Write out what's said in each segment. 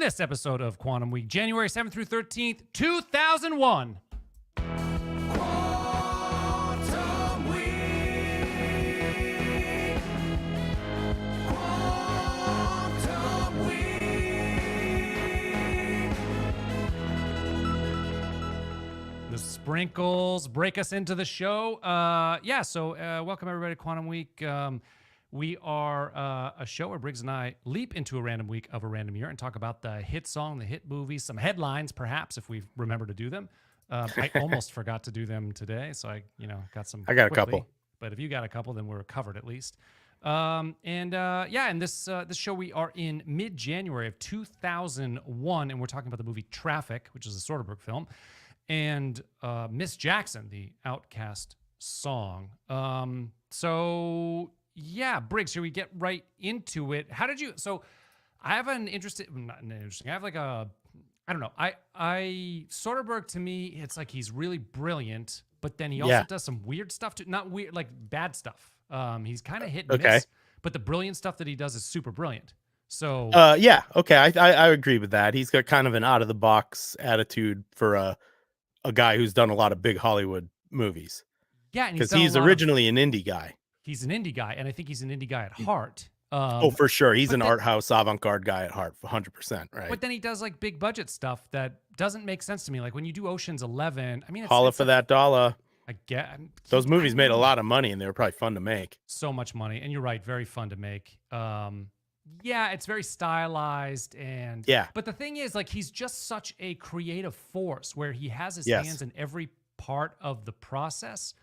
this episode of Quantum Week, January 7th through 13th, 2001. Quantum Week. Quantum Week. The sprinkles break us into the show. Welcome everybody to Quantum Week. We are a show where Briggs and I leap into a random week of a random year and talk about the hit song, the hit movie, some headlines, perhaps, if we remember to do them. I almost forgot to do them today, so I got some. I got quickly, a couple. But if you got a couple, then we're covered at least. In this show we are in mid-January of 2001, and we're talking about the movie Traffic, which is a Soderbergh film, and Miss Jackson, the Outkast song. Yeah, Briggs, should we get right into it? How did you? So, I have an interesting. Not interesting. I have like a. I don't know. I Soderbergh, to me, it's like he's really brilliant, but then he also does some weird stuff too. Not weird, like bad stuff. He's kind of hit and miss, but the brilliant stuff that he does is super brilliant. So. Okay. I agree with that. He's got kind of an out of the box attitude for a guy who's done a lot of big Hollywood movies. Yeah, and because he's originally an indie guy. He's an indie guy, and I think he's an indie guy at heart. For sure. He's an art house avant-garde guy at heart, 100%, right? But then he does like big budget stuff that doesn't make sense to me. Like when you do Ocean's 11, I mean, holla for that dollar. I get those movies made a lot of money, and they were probably fun to make. So much money, and you're right, very fun to make. It's very stylized, and But the thing is, like, he's just such a creative force where he has his hands in every part of the process.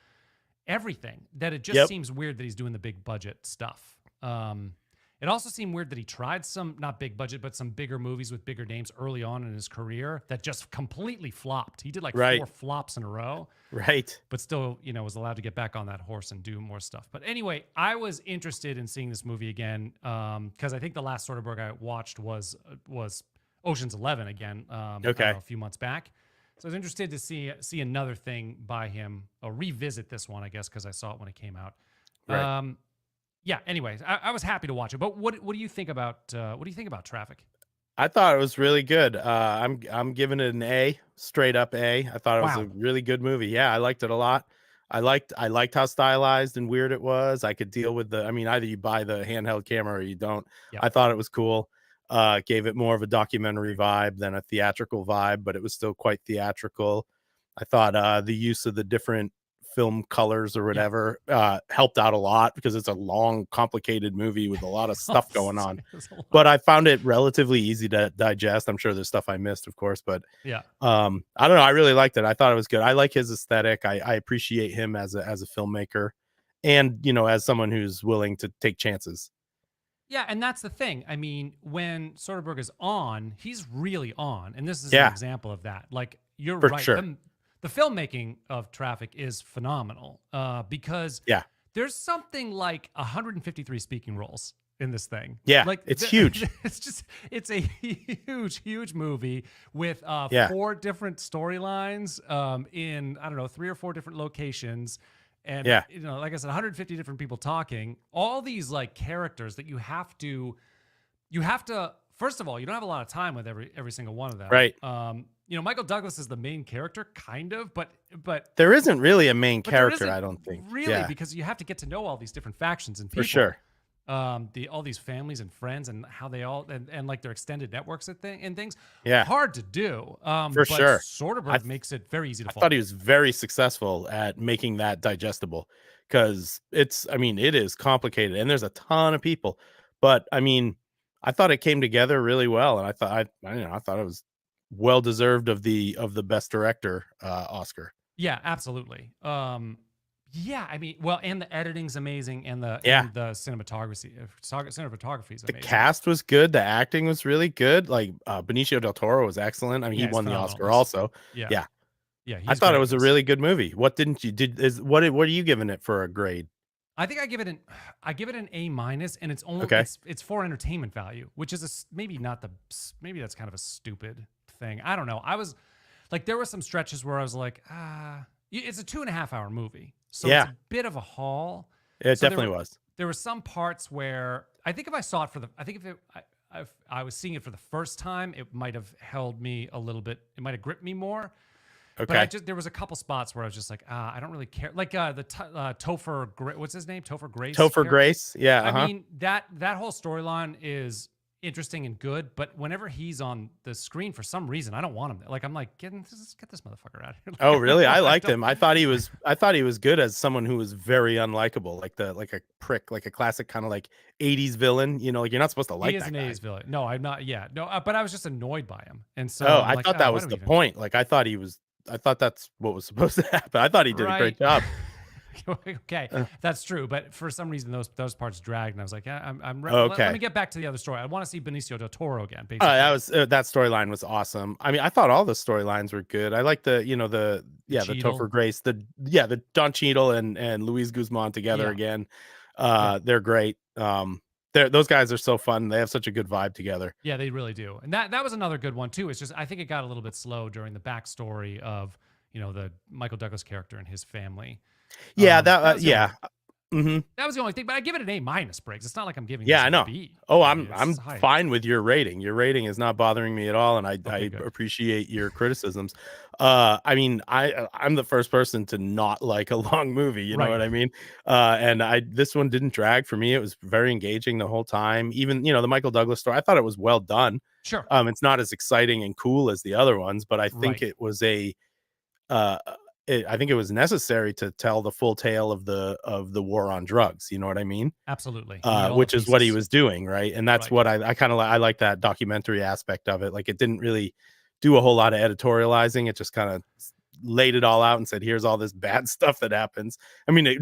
Everything that it just seems weird that he's doing the big budget stuff. It also seemed weird that he tried some, not big budget, but some bigger movies with bigger names early on in his career that just completely flopped. He did like 4 flops in a row. Right. But still, was allowed to get back on that horse and do more stuff. But anyway, I was interested in seeing this movie again because I think the last Soderbergh I watched was Ocean's 11 again. A few months back. So I was interested to see another thing by him, or revisit this one, I guess, because I saw it when it came out. Right. Anyways, I was happy to watch it. But what do you think about Traffic? I thought it was really good. I'm giving it an A, straight up A. I thought it was a really good movie. Yeah, I liked it a lot. I liked how stylized and weird it was. I could deal with either you buy the handheld camera or you don't. Yep. I thought it was cool. Gave it more of a documentary vibe than a theatrical vibe, but it was still quite theatrical. I thought the use of the different film colors or whatever helped out a lot because it's a long, complicated movie with a lot of stuff going on. But I found it relatively easy to digest. I'm sure there's stuff I missed, of course, but I don't know. I really liked it. I thought it was good. I like his aesthetic. I appreciate him as a filmmaker, and as someone who's willing to take chances. Yeah, and that's the thing. I mean, when Soderbergh is on, he's really on. And this is an example of that. Like, you're right. Sure. The filmmaking of Traffic is phenomenal because there's something like 153 speaking roles in this thing. Yeah, like it's huge. It's a huge movie with 4 different storylines in, 3 or 4 different locations. And, like I said, 150 different people talking, all these like characters that you have to, first of all, you don't have a lot of time with every single one of them. Right. Michael Douglas is the main character kind of, but there isn't really a main character, I don't think. Really, because you have to get to know all these different factions and people. For sure. All these families and friends and how they all and like their extended networks and things. Yeah, hard to do. For sure. Soderbergh makes it very easy to follow. I thought he was very successful at making that digestible because it is complicated and there's a ton of people, but I thought it came together really well, and I thought it was well deserved of the best director Oscar. Yeah, absolutely. And the editing's amazing, and the cinematography is amazing. The cast was good. The acting was really good. Like Benicio del Toro was excellent. He won the Oscar also. Yeah. I thought it was a really good movie. What are you giving it for a grade? I think I give it an A-, and it's only it's for entertainment value, which is maybe that's kind of a stupid thing. I don't know. I was like, there were some stretches where I was like, it's a 2.5-hour movie. So it's a bit of a haul. It definitely was. There were some parts where I think if I saw it I was seeing it for the first time, it might have held me a little bit. It might have gripped me more. But Okay. there was a couple spots where I was just like, I don't really care. Like Topher, what's his name? Topher Grace Topher character. Grace. Yeah. I mean, that whole storyline is interesting and good, but whenever he's on the screen, for some reason, I don't want him. Like, I'm like, get this motherfucker out of here. Like, Oh, really? I I liked don't. him. I thought he was good as someone who was very unlikable, like a prick, like a classic kind of like 80s villain. You know, like you're not supposed to He like is that an guy. A's villain. No, I'm not. Yeah, no, but I was just annoyed by him, and so Oh, I'm I like, thought that why was do we the even? point. Like I thought that's what was supposed to happen. I thought he did a great Right. job. Okay, that's true. But for some reason, those parts dragged, and I was like, yeah, let me Okay. get back to the other story. I want to see Benicio del Toro again, That basically. was that storyline was awesome. I mean, I thought all the storylines were good. I like The the Cheadle. Topher Grace, the Don Cheadle and Luis Guzman together Yeah, again. yeah, They're great. Those guys are so fun. They have such a good vibe together. yeah. They really do, and that was another good one too. It's just I think it got a little bit slow during the backstory of the Michael Douglas character and his family. Yeah, That was the only yeah. Hmm. that was the only thing. But I give it an A-, Briggs. It's not like I'm giving Yeah, this I a know. B. Oh, I mean, I'm it's high. fine with your rating. Your rating is not bothering me at all, and Okay, I good. appreciate your criticisms. I mean, I'm the first person to not like a long movie. You know Right. what I mean? And this one didn't drag for me. It was very engaging the whole time. Even the Michael Douglas story, I thought it was well done. Sure. It's not as exciting and cool as the other ones, but I think Right. it was uh, I think it was necessary to tell the full tale of the war on drugs. You know what I mean? Absolutely. You need all the Which is what he pieces. was doing, right? And that's Right. what I kind of I like that documentary aspect of it. Like it didn't really do a whole lot of editorializing. It just kind of laid it all out and said, "Here's all this bad stuff that happens." I mean, it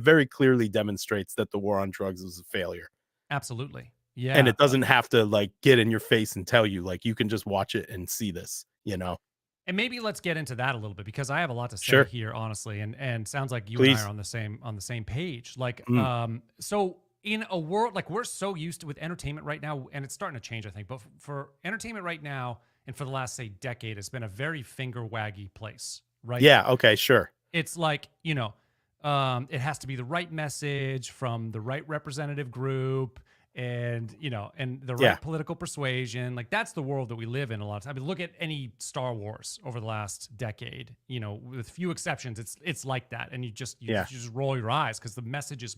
very clearly demonstrates that the war on drugs was a failure, Absolutely. and Yeah. it doesn't have to like get in your face and tell you. Like you can just watch it and see this. You know? And maybe let's get into that a little bit because I have a lot to say Sure, here, honestly, and sounds like you and I are please. on the same page. Like, Mm. so in a world like we're so used to with entertainment right now, and it's starting to change, I think. But for entertainment right now, and for the last say decade, it's been a very finger waggy place, right? Yeah. Okay. Sure. It's like it has to be the right message from the right representative group and and the Yeah. right political persuasion. Like that's the world that we live in a lot of time. I mean, look at any Star Wars over the last decade, with few exceptions, it's like that. And you Yeah. just roll your eyes because the message is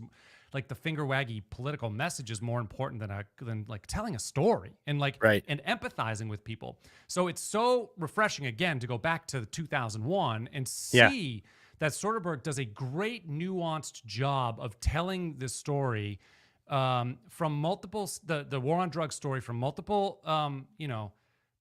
like the finger waggy political message is more important than like telling a story and like Right. and empathizing with people. So it's so refreshing again to go back to the 2001 and Yeah. see that Soderbergh does a great nuanced job of telling this story from multiple the war on drugs story from multiple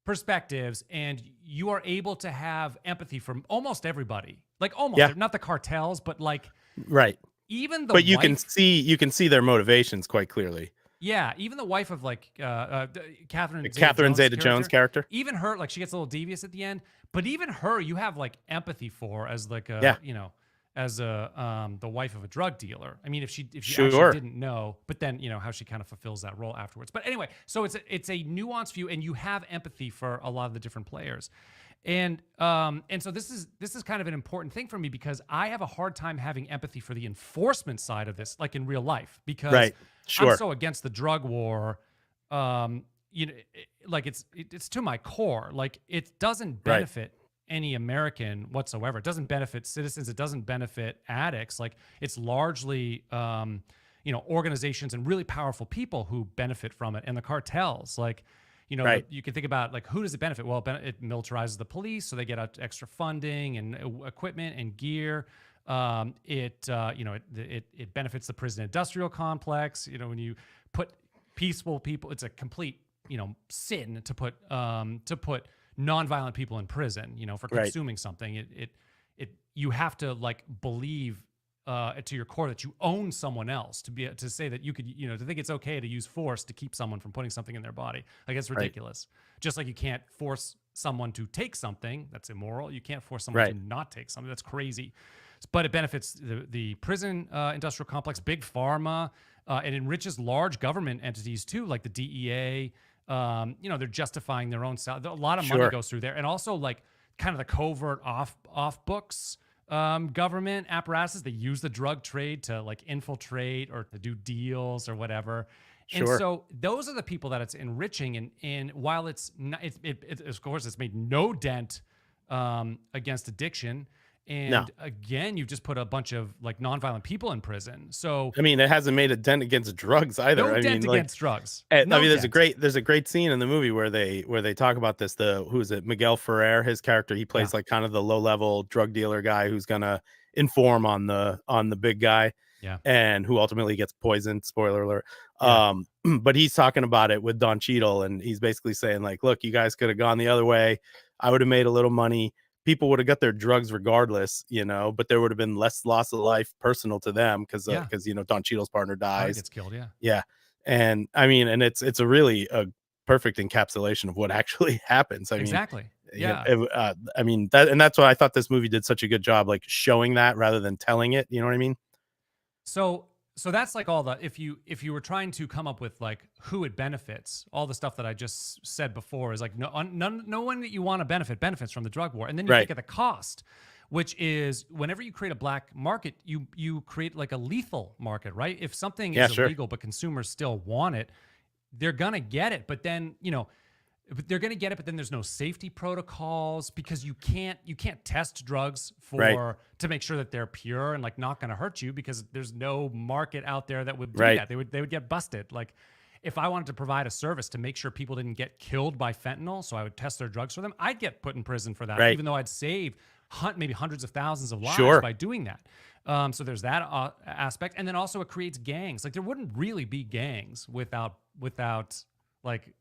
perspectives, and you are able to have empathy from almost everybody. Like almost Yeah. not the cartels, but like Right. even the But wife. you can see their motivations quite clearly. Yeah, even the wife of like Catherine Catherine Zeta-Jones' Zeta-Jones character. even her, like she gets a little devious at the end, but even her, you have like empathy for as like Yeah. as a the wife of a drug dealer. I mean, if she actually Sure. didn't know, but then how she kind of fulfills that role afterwards. But anyway, so it's a nuanced view, and you have empathy for a lot of the different players. And so this is kind of an important thing for me because I have a hard time having empathy for the enforcement side of this, like in real life, because Right. I'm Sure. so against the drug war. Like it's to my core. Like it doesn't Right. benefit any American whatsoever. It doesn't benefit citizens. It doesn't benefit addicts. Like it's largely organizations and really powerful people who benefit from it, and the cartels. Like Right. you can think about like who does it benefit? Well, it militarizes the police, so they get extra funding and equipment and gear. It benefits the prison industrial complex. When you put peaceful people, it's a complete sin to put nonviolent people in prison. For Right. consuming something. You have to like believe to your core that you own someone else to say that you could to think it's okay to use force to keep someone from putting something in their body. Like it's Right. ridiculous. Just like you can't force someone to take something that's immoral, you can't force someone Right. to not take something that's crazy. But it benefits the prison industrial complex, big pharma. It enriches large government entities too, like the DEA. They're justifying their own salary. A lot of money Sure. goes through there, and also like kind of the covert off books government apparatuses. They use the drug trade to like infiltrate or to do deals or whatever. And Sure. so those are the people that it's enriching. And while it's not, of course, it's made no dent against addiction. No. And again, you've just put a bunch of like nonviolent people in prison. So I mean, it hasn't made a dent against drugs either. no I dent mean, like, against drugs. I No mean, dent. there's a great scene in the movie where they talk about this. Who is it? Miguel Ferrer, his character, he Yeah. plays like kind of the low level drug dealer guy who's gonna inform on the big guy, Yeah. and who ultimately gets poisoned. Spoiler alert. Yeah. But he's talking about it with Don Cheadle, and he's basically saying like, look, you guys could have gone the other way. I would have made a little money. People would have got their drugs regardless, but there would have been less loss of life personal to them because Yeah. Don Cheadle's partner dies. Gets killed. Yeah. Yeah. And I mean, and it's a really a perfect encapsulation of what actually happens. I mean, Exactly. Yeah. I mean that's why I thought this movie did such a good job, like showing that rather than telling it. You know what I mean? So that's like all the if you were trying to come up with like who it benefits, all the stuff that I just said before is like no one that you want to benefits from the drug war. And then you think of the cost, which is whenever you create a black market, you create like a lethal market, right? If something is illegal but consumers still want it, they're gonna get it. But then, they're going to get it, but then there's no safety protocols because you can't test drugs to make sure that they're pure and like not going to hurt you because there's no market out there that would do that. They would get busted. Like if I wanted to provide a service to make sure people didn't get killed by fentanyl, so I would test their drugs for them, I'd get put in prison for that, even though I'd save maybe hundreds of thousands of lives by doing that. So there's that aspect, and then also it creates gangs. Like there wouldn't really be gangs without like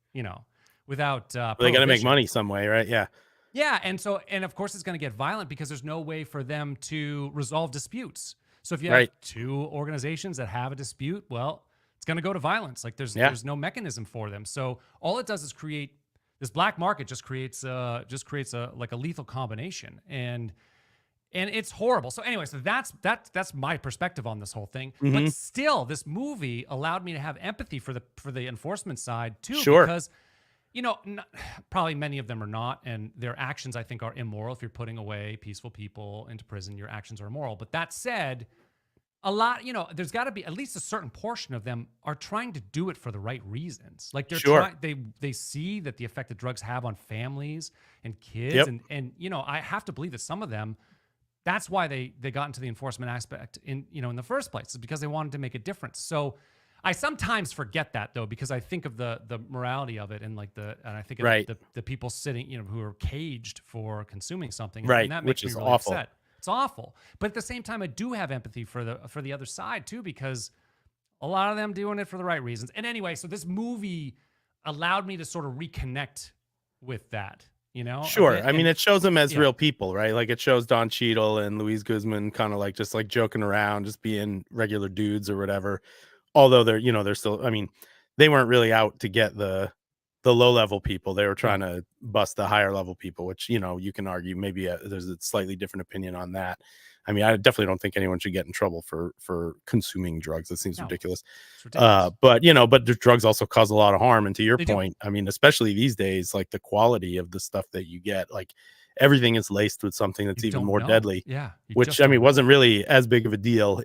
without they got to make money some way, right? Yeah, and of course it's going to get violent because there's no way for them to resolve disputes. So if you have two organizations that have a dispute, well, it's going to go to violence. Like there's no mechanism for them. So all it does is create this black market. Just creates a like a lethal combination, and it's horrible. So anyway, so that's my perspective on this whole thing. But still, this movie allowed me to have empathy for the enforcement side too, because probably many of them are not, and their actions, I think, are immoral. If you're putting away peaceful people into prison, your actions are immoral. But that said, a lot, there's got to be at least a certain portion of them are trying to do it for the right reasons. Like they're trying, they see that the effect that drugs have on families and kids, and I have to believe that some of them, that's why they got into the enforcement aspect in the first place, is because they wanted to make a difference. So I sometimes forget that though, because I think of the morality of it and I think of the people sitting, who are caged for consuming something, and that makes me really upset. It's awful. But at the same time, I do have empathy for the other side too, because a lot of them doing it for the right reasons. And anyway, so this movie allowed me to sort of reconnect with that. Sure. I mean, it shows them as real people, right? Like it shows Don Cheadle and Louise Guzman kind of like just like joking around, just being regular dudes or whatever. Although they're still, I mean, they weren't really out to get the low level people. They were trying to bust the higher level people, which, you can argue maybe there's a slightly different opinion on that. I mean, I definitely don't think anyone should get in trouble for consuming drugs. That seems ridiculous. It's ridiculous. But the drugs also cause a lot of harm. And to your point, I mean, especially these days, like the quality of the stuff that you get, like everything is laced with something that's even more deadly. Yeah. Which I mean wasn't really as big of a deal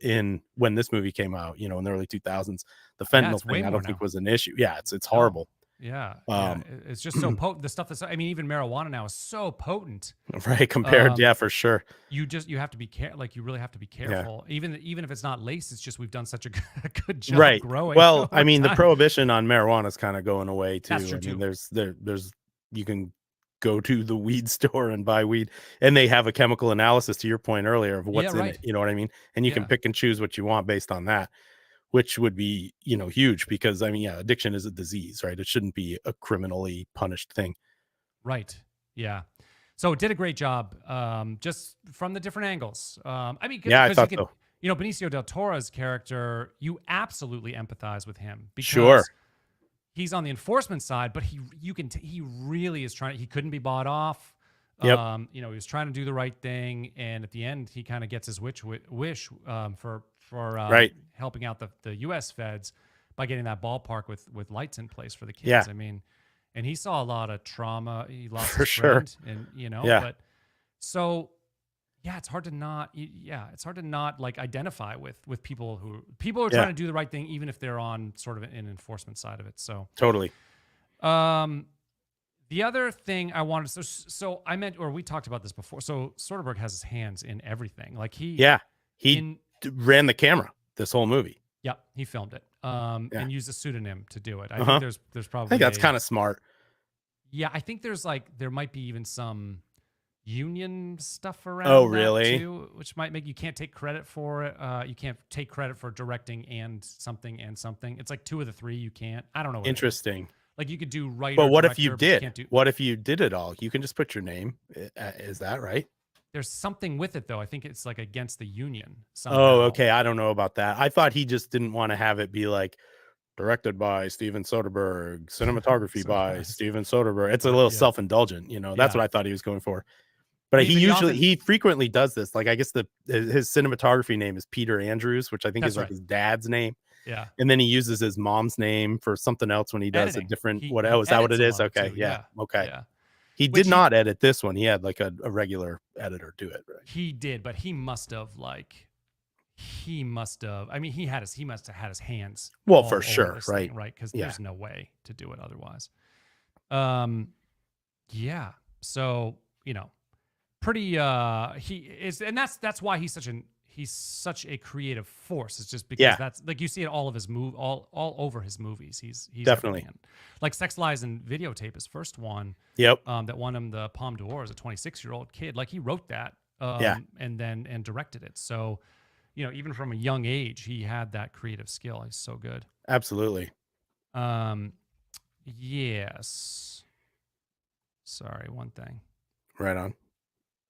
when this movie came out, in the early 2000s. The fentanyl thing I don't think was an issue. Yeah, it's horrible. Yeah. It's just so potent. The stuff even marijuana now is so potent. Right, compared, for sure. You have to be you really have to be careful. Yeah. Even if it's not laced, it's just we've done such a good job growing. Well, I mean, the prohibition on marijuana is kind of going away too. That's true too. There's you can go to the weed store and buy weed, and they have a chemical analysis, to your point earlier, of what's in it. You know what I mean? And you can pick and choose what you want based on that, which would be, huge, because I mean, addiction is a disease, right? It shouldn't be a criminally punished thing. Right. Yeah. So it did a great job, just from the different angles. I mean, I thought so. Benicio del Toro's character, you absolutely empathize with him because he's on the enforcement side, but he really is trying. He couldn't be bought off. He was trying to do the right thing, and at the end, he kind of gets his wish for helping out the U.S. feds by getting that ballpark with lights in place for the kids. Yeah. I mean, and he saw a lot of trauma. He lost for his friend, and but so yeah, it's hard to not. Yeah, it's hard to not like identify with people who are trying to do the right thing, even if they're on sort of an enforcement side of it. So totally. The other thing I wanted, so I meant, or we talked about this before. So Soderbergh has his hands in everything. Like he ran the camera this whole movie. Yeah, he filmed it. And used a pseudonym to do it. I think there's probably. I think that's kind of smart. Yeah, I think there might be even some union stuff around. Oh, really? Too, which might make you can't take credit for it. You can't take credit for directing and something. It's like 2 of the 3 you can't. I don't know. Interesting. Like you could do writer. But what director, if you did? What if you did it all? You can just put your name. Is that right? There's something with it though. I think it's like against the union. Somehow. Oh, okay. I don't know about that. I thought he just didn't want to have it be like directed by Steven Soderbergh, cinematography by Steven Soderbergh. It's a little self-indulgent, you know. That's what I thought he was going for. But he frequently does this. Like I guess his cinematography name is Peter Andrews, which I think is like his dad's name. Yeah. And then he uses his mom's name for something else when he does a different is that what it is? Okay. Yeah. Okay. Yeah. He did not edit this one. He had like a regular editor do it, right? He did, but he must have I mean, he must have had his hands. Well, for sure, right? Thing, right? Because there's no way to do it otherwise. Yeah. So, you know, pretty he is, and that's why he's such a creative force. It's just because that's like you see it all of his all over his movies. He's definitely like Sex, Lies, and Videotape, his first one. Yep. That won him the Palme d'Or as a 26-year-old kid. Like he wrote that. And directed it. So, you know, even from a young age, he had that creative skill. He's so good. Absolutely. Yes. Sorry, one thing. Right on.